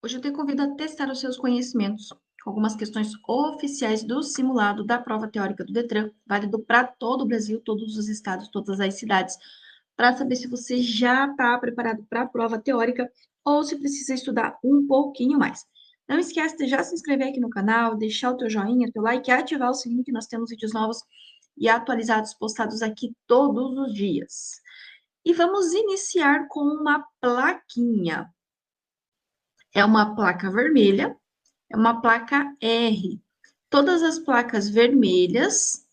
Hoje eu te convido a testar os seus conhecimentos com algumas questões oficiais do simulado da prova teórica do Detran, válido para todo o Brasil, todos os estados, todas as cidades, para saber se você já está preparado para a prova teórica ou se precisa estudar um pouquinho mais. Não esquece de já se inscrever aqui no canal, deixar o teu joinha, teu like, ativar o sininho que nós temos vídeos novos e atualizados postados aqui todos os dias. E vamos iniciar com uma plaquinha. É uma placa vermelha, é uma placa R. Todas as placas vermelhas,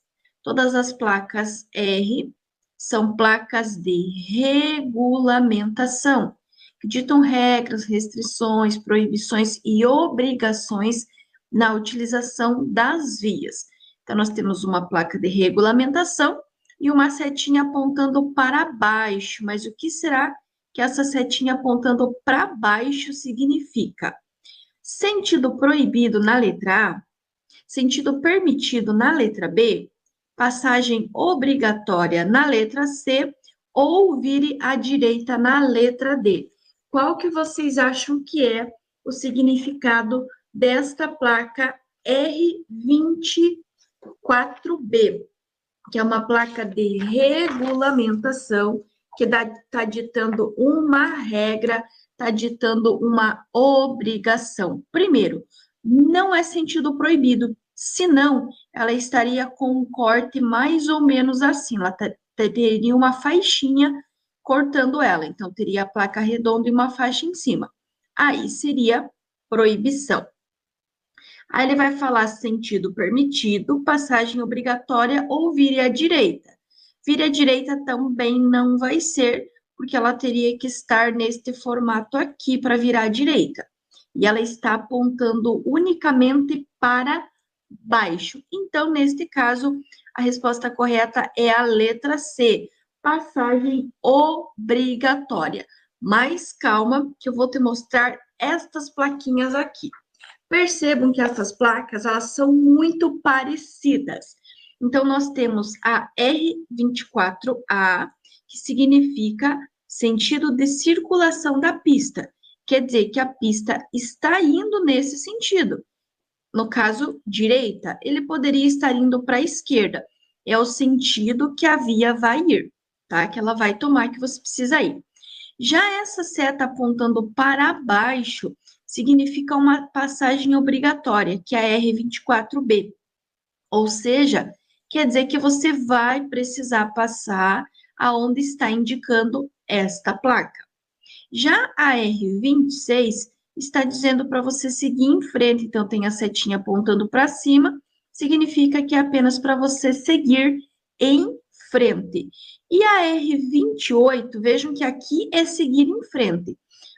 todas as placas R, são placas de regulamentação, que ditam regras, restrições, proibições e obrigações na utilização das vias. Então, nós temos uma placa de regulamentação e uma setinha apontando para baixo, mas o que será que essa setinha apontando para baixo significa? Sentido proibido na letra A, sentido permitido na letra B, passagem obrigatória na letra C ou vire à direita na letra D. Qual que vocês acham que é o significado desta placa R24B, que é uma placa de regulamentação que está ditando uma regra, está ditando uma obrigação. Primeiro, não é sentido proibido, senão ela estaria com um corte mais ou menos assim, ela teria uma faixinha cortando ela, então teria a placa redonda e uma faixa em cima. Aí seria proibição. Aí ele vai falar sentido permitido, passagem obrigatória ou vire à direita. Vire à direita também não vai ser, porque ela teria que estar neste formato aqui para virar à direita. E ela está apontando unicamente para baixo. Então, neste caso, a resposta correta é a letra C, passagem obrigatória. Mas calma, que eu vou te mostrar estas plaquinhas aqui. Percebam que essas placas, elas são muito parecidas. Então, nós temos a R24A, que significa sentido de circulação da pista. Quer dizer que a pista está indo nesse sentido. No caso, direita, ele poderia estar indo para a esquerda. É o sentido que a via vai ir, tá? Que ela vai tomar, que você precisa ir. Já essa seta apontando para baixo significa uma passagem obrigatória, que é a R24B. Ou seja, quer dizer que você vai precisar passar aonde está indicando esta placa. Já a R26 está dizendo para você seguir em frente, então tem a setinha apontando para cima, significa que é apenas para você seguir em frente. E a R28, vejam que aqui é seguir em frente.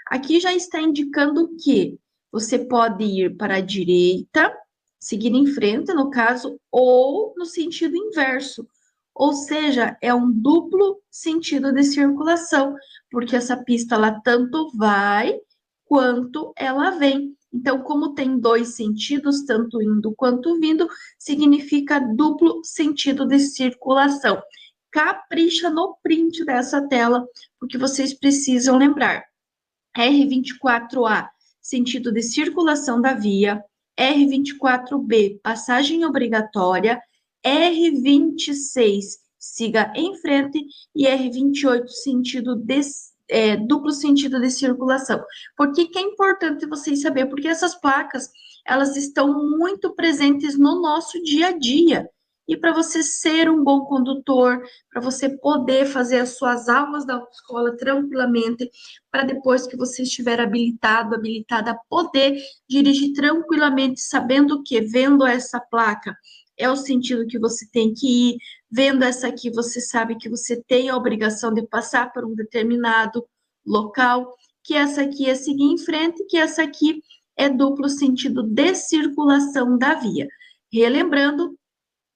Aqui já está indicando que você pode ir para a direita, seguir em frente, no caso, ou no sentido inverso. Ou seja, é um duplo sentido de circulação, porque essa pista ela tanto vai quanto ela vem. Então, como tem dois sentidos, tanto indo quanto vindo, significa duplo sentido de circulação. Capricha no print dessa tela, porque vocês precisam lembrar. R24A, sentido de circulação da via. R24B, passagem obrigatória. R26, siga em frente. E R28, duplo sentido de circulação. Por que é importante vocês saberem? Porque essas placas, elas estão muito presentes no nosso dia a dia. E para você ser um bom condutor, para você poder fazer as suas aulas da autoescola tranquilamente, para depois que você estiver habilitada a poder dirigir tranquilamente, sabendo que, vendo essa placa, é o sentido que você tem que ir, vendo essa aqui, você sabe que você tem a obrigação de passar por um determinado local, que essa aqui é seguir em frente, que essa aqui é duplo sentido de circulação da via. Relembrando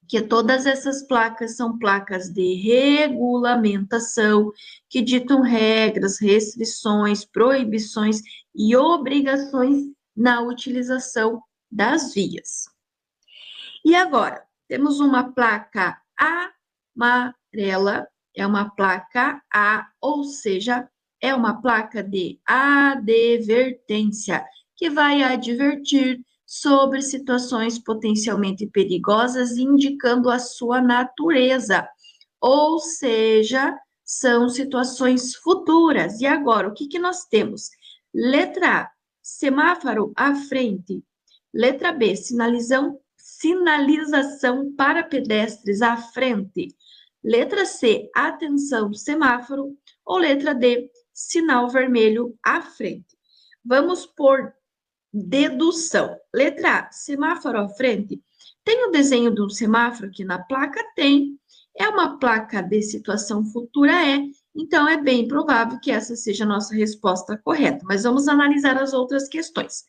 que todas essas placas são placas de regulamentação, que ditam regras, restrições, proibições e obrigações na utilização das vias. E agora, temos uma placa amarela, é uma placa A, ou seja, é uma placa de advertência, que vai advertir sobre situações potencialmente perigosas, indicando a sua natureza. Ou seja, são situações futuras. E agora, o que que nós temos? Letra A, semáforo à frente. Letra B, sinalização para pedestres à frente. Letra C, atenção, semáforo. Ou letra D, sinal vermelho à frente. Vamos por dedução. Letra A, semáforo à frente. Tem o desenho de um semáforo aqui na placa? Tem. É uma placa de situação futura? É. Então, é bem provável que essa seja a nossa resposta correta. Mas vamos analisar as outras questões.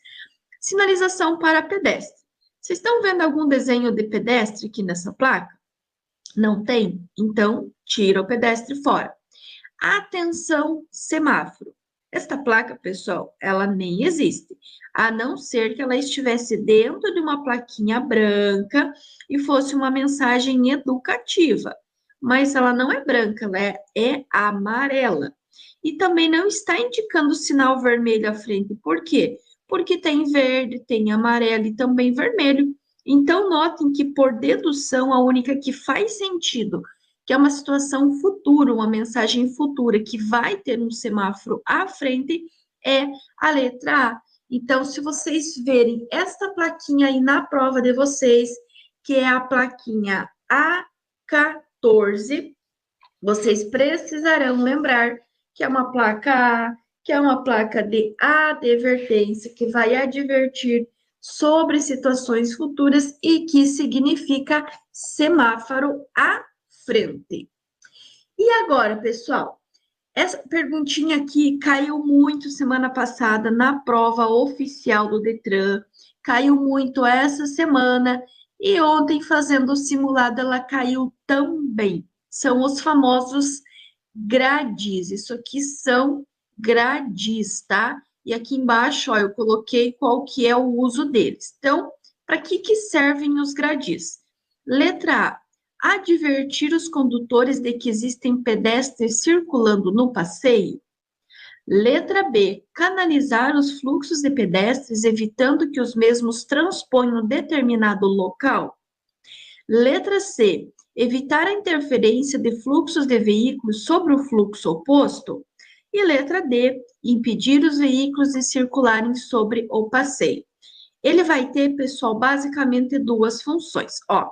Sinalização para pedestre. Vocês estão vendo algum desenho de pedestre aqui nessa placa? Não tem? Então, tira o pedestre fora. Atenção, semáforo. Esta placa, pessoal, ela nem existe, a não ser que ela estivesse dentro de uma plaquinha branca e fosse uma mensagem educativa. Mas ela não é branca, ela é amarela. E também não está indicando sinal vermelho à frente. Por quê? Porque tem verde, tem amarelo e também vermelho. Então, notem que, por dedução, a única que faz sentido, que é uma situação futura, uma mensagem futura, que vai ter um semáforo à frente, é a letra A. Então, se vocês verem esta plaquinha aí na prova de vocês, que é a plaquinha A14, vocês precisarão lembrar que é uma placa A, que é uma placa de advertência, que vai advertir sobre situações futuras e que significa semáforo à frente. E agora, pessoal, essa perguntinha aqui caiu muito semana passada na prova oficial do Detran, caiu muito essa semana e ontem fazendo o simulado ela caiu também. São os famosos gradis. Isso aqui são gradis, tá? E aqui embaixo, ó, eu coloquei qual que é o uso deles. Então, para que servem os gradis? Letra A, advertir os condutores de que existem pedestres circulando no passeio. Letra B, canalizar os fluxos de pedestres, evitando que os mesmos transponham determinado local. Letra C, evitar a interferência de fluxos de veículos sobre o fluxo oposto. E letra D, impedir os veículos de circularem sobre o passeio. Ele vai ter, pessoal, basicamente duas funções. Ó,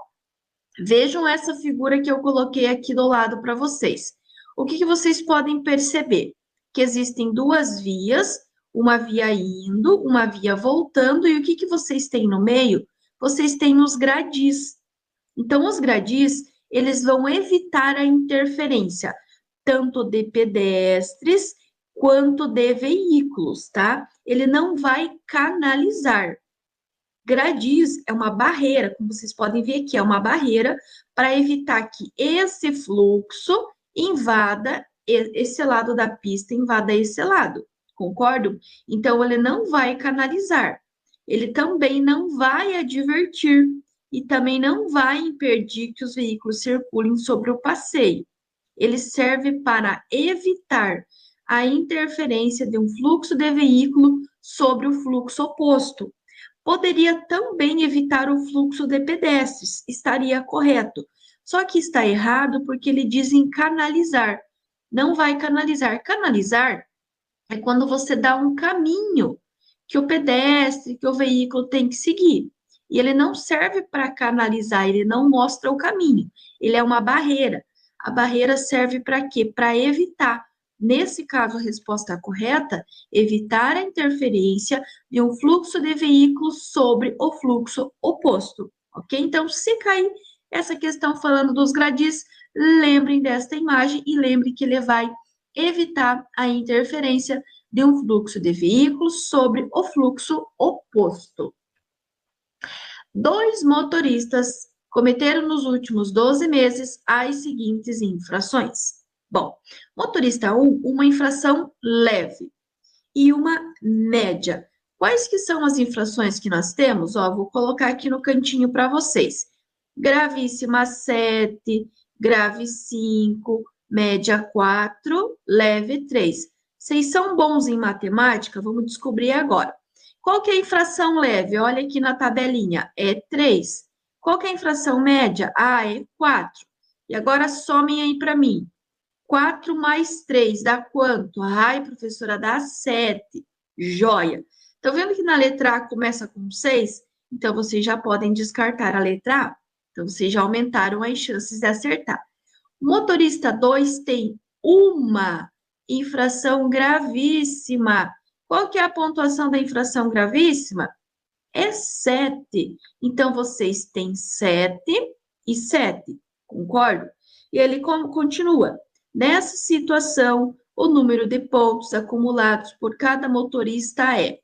vejam essa figura que eu coloquei aqui do lado para vocês. O que vocês podem perceber? Que existem duas vias, uma via indo, uma via voltando, e o que vocês têm no meio? Vocês têm os gradis. Então, os gradis, eles vão evitar a interferência, tanto de pedestres quanto de veículos, tá? Ele não vai canalizar. Gradis é uma barreira, como vocês podem ver aqui, é uma barreira para evitar que esse fluxo invada esse lado da pista, invada esse lado, concordam? Então, ele não vai canalizar, ele também não vai advertir e também não vai impedir que os veículos circulem sobre o passeio. Ele serve para evitar a interferência de um fluxo de veículo sobre o fluxo oposto. Poderia também evitar o fluxo de pedestres, estaria correto. Só que está errado porque ele diz em canalizar. Não vai canalizar. Canalizar é quando você dá um caminho que o pedestre, que o veículo tem que seguir. E ele não serve para canalizar, ele não mostra o caminho. Ele é uma barreira. A barreira serve para quê? Para evitar. Nesse caso, a resposta correta, evitar a interferência de um fluxo de veículos sobre o fluxo oposto, ok? Então, se cair essa questão falando dos gradis, lembrem desta imagem e lembrem que ele vai evitar a interferência de um fluxo de veículos sobre o fluxo oposto. 2 motoristas cometeram nos últimos 12 meses as seguintes infrações. Bom, motorista 1, uma infração leve e uma média. Quais que são as infrações que nós temos? Ó, vou colocar aqui no cantinho para vocês. Gravíssima 7, grave 5, média 4, leve 3. Vocês são bons em matemática? Vamos descobrir agora. Qual que é a infração leve? Olha aqui na tabelinha, é 3. Qual que é a infração média? Ah, é 4. E agora somem aí para mim. 4 mais 3 dá quanto? Ai, professora, dá 7. Joia. Estão vendo que na letra A começa com 6? Então, vocês já podem descartar a letra A. Então, vocês já aumentaram as chances de acertar. O motorista 2 tem uma infração gravíssima. Qual que é a pontuação da infração gravíssima? É 7. Então, vocês têm 7 e 7, concordo? E ele continua. Nessa situação, o número de pontos acumulados por cada motorista é,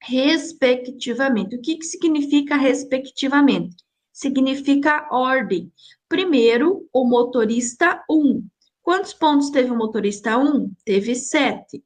respectivamente. O que significa respectivamente? Significa ordem. Primeiro, o motorista 1. Quantos pontos teve o motorista 1? Teve 7.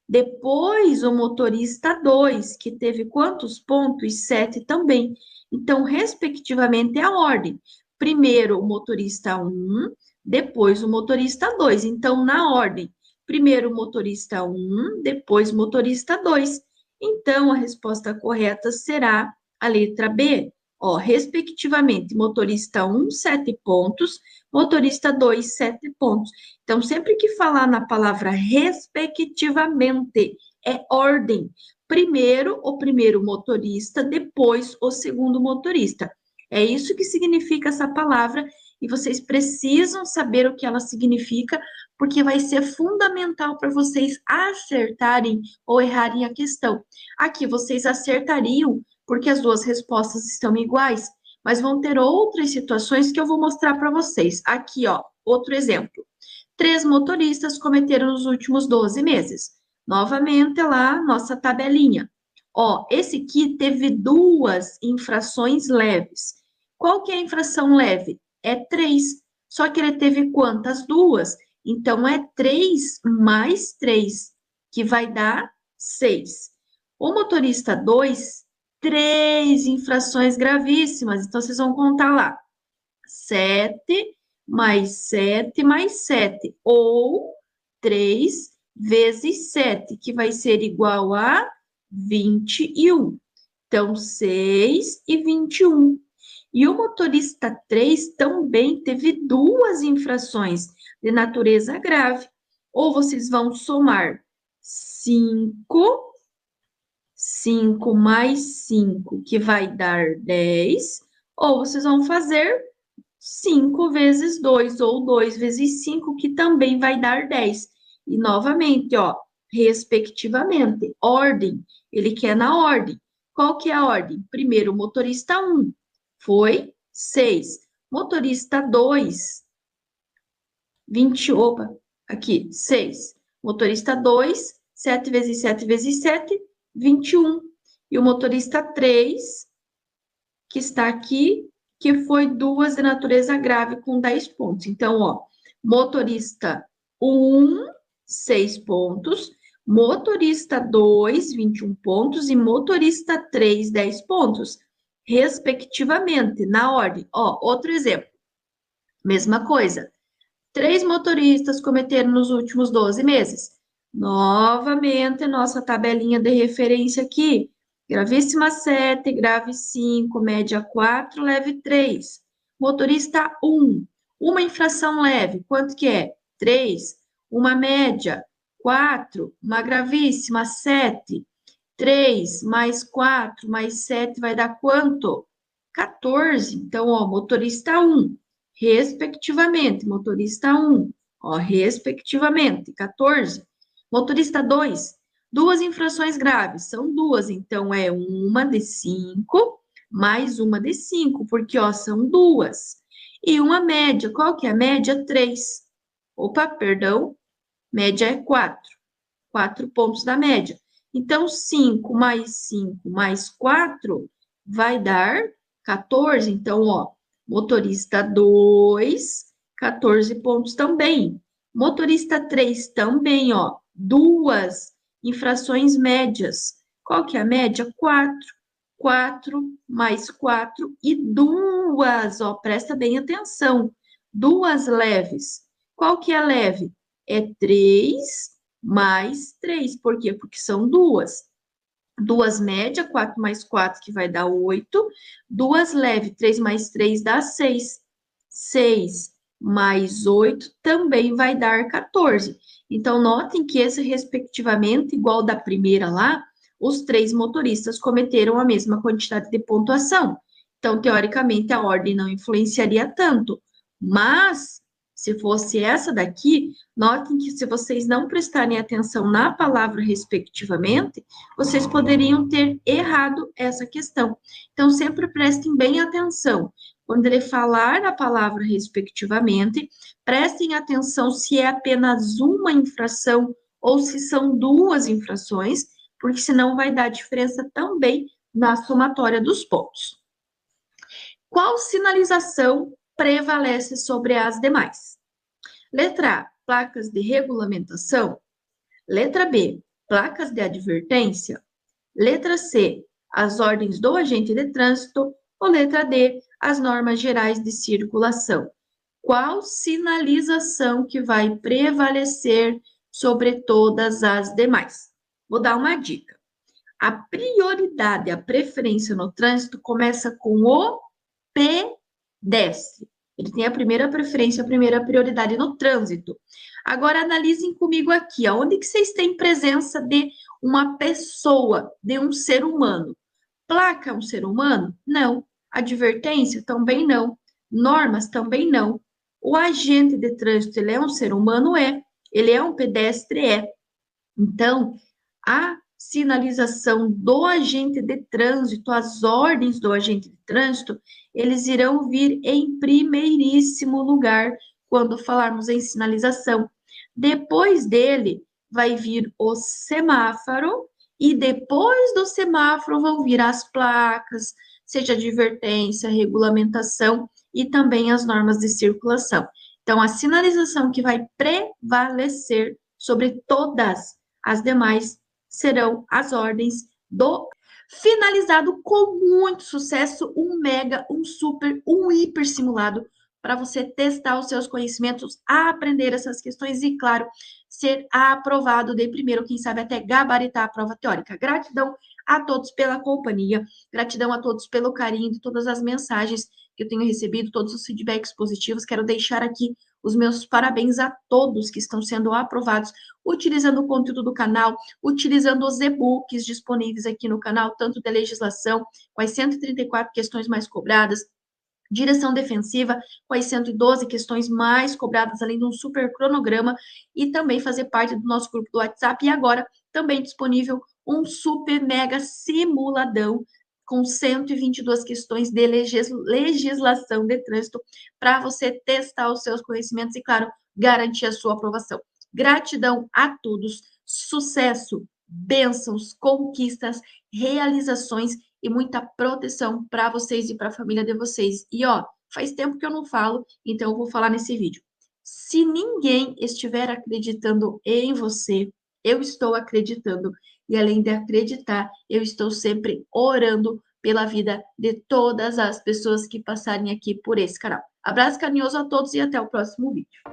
Depois, o motorista 2, que teve quantos pontos? 7 também. Então, respectivamente, é a ordem. Primeiro, o motorista 1, depois o motorista 2. Então, na ordem, primeiro o motorista 1, depois o motorista 2. Então, a resposta correta será a letra B. Ó, respectivamente, motorista 1, 7 pontos, motorista 2, 7 pontos. Então, sempre que falar na palavra respectivamente, é ordem. Primeiro, o primeiro motorista, depois o segundo motorista. É isso que significa essa palavra e vocês precisam saber o que ela significa, porque vai ser fundamental para vocês acertarem ou errarem a questão. Aqui vocês acertariam, porque as duas respostas estão iguais, mas vão ter outras situações que eu vou mostrar para vocês. Aqui, ó, outro exemplo. 3 motoristas cometeram nos últimos 12 meses. Novamente, lá, nossa tabelinha. Ó, esse aqui teve 2 infrações leves. Qual que é a infração leve? É 3. Só que ele teve quantas? 2. Então, é 3 mais 3, que vai dar 6. O motorista 2, 3 infrações gravíssimas. Então, vocês vão contar lá. 7 mais 7 mais 7, ou 3 vezes 7, que vai ser igual a 21. Então, 6 e 21. E o motorista 3 também teve 2 infrações de natureza grave. Ou vocês vão somar 5 mais 5, que vai dar 10, ou vocês vão fazer 5 vezes 2, ou 2 vezes 5, que também vai dar 10. E, novamente, ó, respectivamente, ordem, ele quer na ordem. Qual que é a ordem? Primeiro, motorista 1, foi 6. Motorista 2, 20, opa, aqui, 6. Motorista 2, 7 vezes 7 vezes 7, 21. E o motorista 3, que está aqui, que foi 2 de natureza grave com 10 pontos. Então, ó, motorista 1, 6 pontos, motorista 2, 21 pontos e motorista 3, 10 pontos, respectivamente, na ordem. Ó, outro exemplo. Mesma coisa. 3 motoristas cometeram nos últimos 12 meses. Novamente, nossa tabelinha de referência aqui. Gravíssima 7, grave 5, média 4, leve 3. Motorista 1, uma infração leve, quanto que é? 3. Uma média, 4. Uma gravíssima, 7. 3 mais 4 mais 7 vai dar quanto? 14. Então, ó, motorista 1, respectivamente. Motorista 1, ó, respectivamente, 14. Motorista 2, 2 infrações graves, são 2, então é uma de 5 mais uma de 5, porque, ó, são 2. E uma média, qual que é a média? 3. Opa, perdão, média é 4. 4 pontos da média. Então, 5 mais 4 vai dar 14. Então, ó, motorista 2, 14 pontos também. Motorista 3 também, ó, 2 infrações médias. Qual que é a média? 4. 4 mais 4 e 2, ó, presta bem atenção. 2 leves. Qual que é leve? É 3 mais 3. Por quê? Porque são 2. 2 média, 4 mais 4, que vai dar 8. 2 leve, 3 mais 3 dá 6. 6 mais 8 também vai dar 14. Então, notem que esse, respectivamente, igual da primeira lá, os 3 motoristas cometeram a mesma quantidade de pontuação. Então, teoricamente, a ordem não influenciaria tanto. Mas, se fosse essa daqui, notem que se vocês não prestarem atenção na palavra respectivamente, vocês poderiam ter errado essa questão. Então, sempre prestem bem atenção. Quando ele falar a palavra respectivamente, prestem atenção se é apenas uma infração ou se são duas infrações, porque senão vai dar diferença também na somatória dos pontos. Qual sinalização prevalece sobre as demais? Letra A, placas de regulamentação. Letra B, placas de advertência. Letra C, as ordens do agente de trânsito. Ou letra D, as normas gerais de circulação. Qual sinalização que vai prevalecer sobre todas as demais? Vou dar uma dica. A prioridade, a preferência no trânsito começa com o pedestre. Ele tem a primeira preferência, a primeira prioridade no trânsito. Agora, analisem comigo aqui, onde que vocês têm presença de uma pessoa, de um ser humano? Placa é um ser humano? Não. Advertência? Também não. Normas? Também não. O agente de trânsito, ele é um ser humano? É. Ele é um pedestre? É. Então, a sinalização do agente de trânsito, as ordens do agente de trânsito, eles irão vir em primeiríssimo lugar quando falarmos em sinalização. Depois dele, vai vir o semáforo, e depois do semáforo vão vir as placas, seja advertência, regulamentação e também as normas de circulação. Então, a sinalização que vai prevalecer sobre todas as demais serão as ordens do finalizado com muito sucesso, um mega, um super, um hiper simulado para você testar os seus conhecimentos, aprender essas questões e, claro, ser aprovado de primeiro, quem sabe até gabaritar a prova teórica. Gratidão a todos pela companhia, gratidão a todos pelo carinho de todas as mensagens que eu tenho recebido, todos os feedbacks positivos. Quero deixar aqui os meus parabéns a todos que estão sendo aprovados, utilizando o conteúdo do canal, utilizando os e-books disponíveis aqui no canal, tanto de legislação, com as 134 questões mais cobradas, direção defensiva, com as 112 questões mais cobradas, além de um super cronograma, e também fazer parte do nosso grupo do WhatsApp, e agora também disponível um super mega simuladão com 122 questões de legislação de trânsito para você testar os seus conhecimentos e, claro, garantir a sua aprovação. Gratidão a todos, sucesso, bênçãos, conquistas, realizações e muita proteção para vocês e para a família de vocês. E, ó, faz tempo que eu não falo, então eu vou falar nesse vídeo. Se ninguém estiver acreditando em você, eu estou acreditando. E além de acreditar, eu estou sempre orando pela vida de todas as pessoas que passarem aqui por esse canal. Abraço carinhoso a todos e até o próximo vídeo.